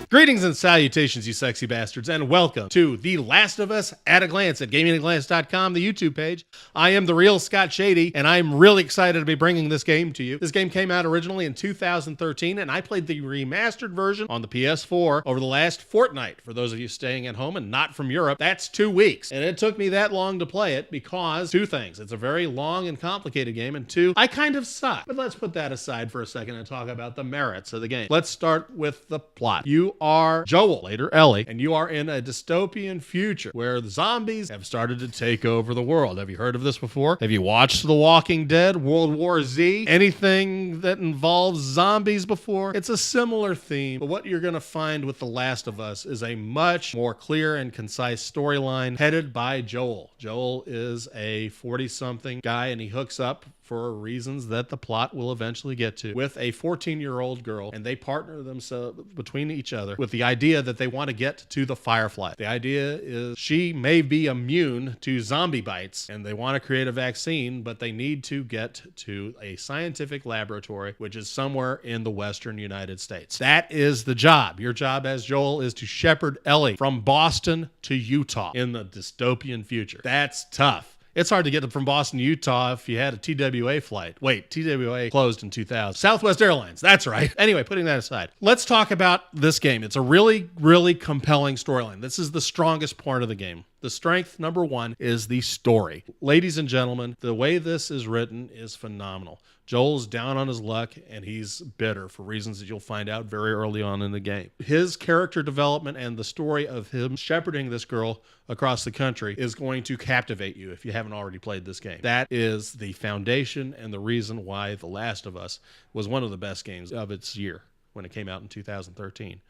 Greetings and salutations, you sexy bastards, and welcome to The Last of Us at a Glance at GamingAtAGlance.com, the YouTube page. I am TheRealScottShady, and I'm really excited to be bringing this game to you. This game came out originally in 2013, and I played the remastered version on the PS4 over the last fortnight. For those of you staying at home and not from Europe, that's 2 weeks. And it took me that long to play it because two things. It's a very long and complicated game, and two, I kind of suck. But let's put that aside for a second and talk about the merits of the game. Let's start with the plot. You are Joel, later Ellie, and you are in a dystopian future where the zombies have started to take over the world. Have you heard of this before? Have you watched The Walking Dead, World War Z, anything that involves zombies before? It's a similar theme, but what you're going to find with The Last of Us is a much more clear and concise storyline headed by Joel. Joel is a 40-something guy, and he hooks up for reasons that the plot will eventually get to, with a 14-year-old girl, and they partner themselves between each other with the idea that they want to get to the Firefly. The idea is she may be immune to zombie bites, and they want to create a vaccine, but they need to get to a scientific laboratory, which is somewhere in the western United States. That is the job. Your job as Joel is to shepherd Ellie from Boston to Utah in the dystopian future. That's tough. It's hard to get from Boston to Utah if you had a TWA flight. Wait, TWA closed in 2000. Southwest Airlines, that's right. Anyway, putting that aside, let's talk about this game. It's a really, really compelling storyline. This is the strongest part of the game. The strength, number one, is the story. Ladies and gentlemen, the way this is written is phenomenal. Joel's down on his luck, and he's bitter for reasons that you'll find out very early on in the game. His character development and the story of him shepherding this girl across the country is going to captivate you if you haven't already played this game. That is the foundation and the reason why The Last of Us was one of the best games of its year when it came out in 2013.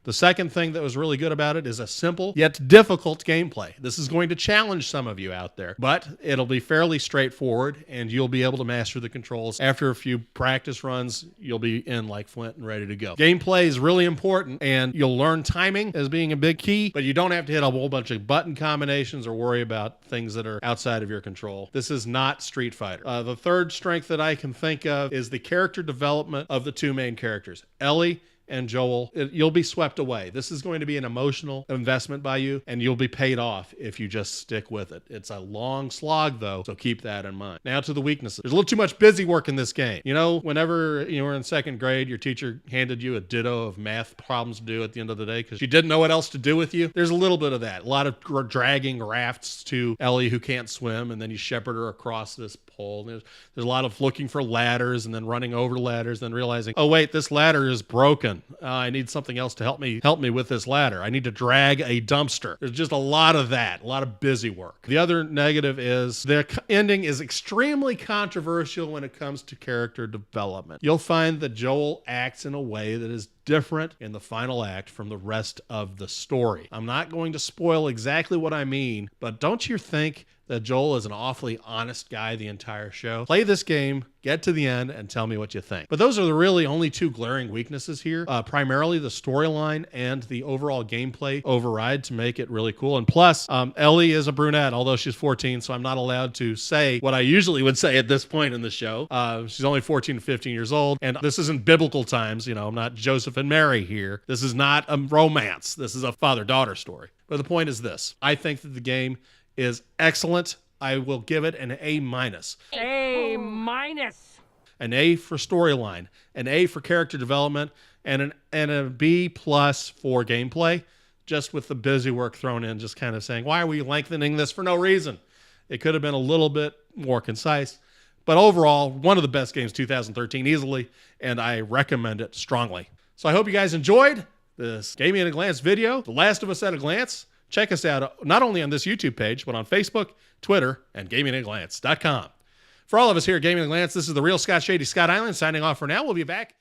The second thing that was really good about it is a simple yet difficult gameplay. This is going to challenge some of you out there, but it'll be fairly straightforward, and you'll be able to master the controls. After a few practice runs, you'll be in like Flint and ready to go. Gameplay is really important, and you'll learn timing as being a big key, but you don't have to hit a whole bunch of button combinations or worry about things that are outside of your control. This is not Street Fighter. The third strength that I can think of is the character development of the two main characters, Ellie and Joel. You'll be swept away. This is going to be an emotional investment by you, and you'll be paid off if you just stick with it. It's a long slog, though, so keep that in mind. Now to the weaknesses. There's a little too much busy work in this game. You know, whenever you were in second grade, your teacher handed you a ditto of math problems to do at the end of the day because she didn't know what else to do with you. There's a little bit of that. A lot of dragging rafts to Ellie, who can't swim, and then you shepherd her across this pole. There's a lot of looking for ladders and then running over ladders, then realizing, oh wait, this ladder is broken. I need something else to help me with this ladder. I need to drag a dumpster. There's just a lot of that, a lot of busy work. The other negative is the ending is extremely controversial when it comes to character development. You'll find that Joel acts in a way that is different in the final act from the rest of the story. I'm not going to spoil exactly what I mean, but don't you think that Joel is an awfully honest guy the entire show? Play this game, get to the end, and tell me what you think. But those are the really only two glaring weaknesses here. Primarily the storyline and the overall gameplay override to make it really cool. And plus, Ellie is a brunette, although she's 14, so I'm not allowed to say what I usually would say at this point in the show. She's only 14 to 15 years old, and this isn't biblical times. You know, I'm not Joseph and Mary here. This is not a romance. This is a father-daughter story. But the point is this. I think that the game is excellent. I will give it an A-. A-. An A for storyline, an A for character development, and a B+ for gameplay, just with the busy work thrown in, just kind of saying, why are we lengthening this for no reason? It could have been a little bit more concise. But overall, one of the best games 2013 easily, and I recommend it strongly. So I hope you guys enjoyed this Gaming at a Glance video, The Last of Us at a Glance. Check us out not only on this YouTube page, but on Facebook, Twitter, and GamingAtAGlance.com. For all of us here at Gaming at a Glance, this is the real Scott Shady, Scott Island, signing off for now. We'll be back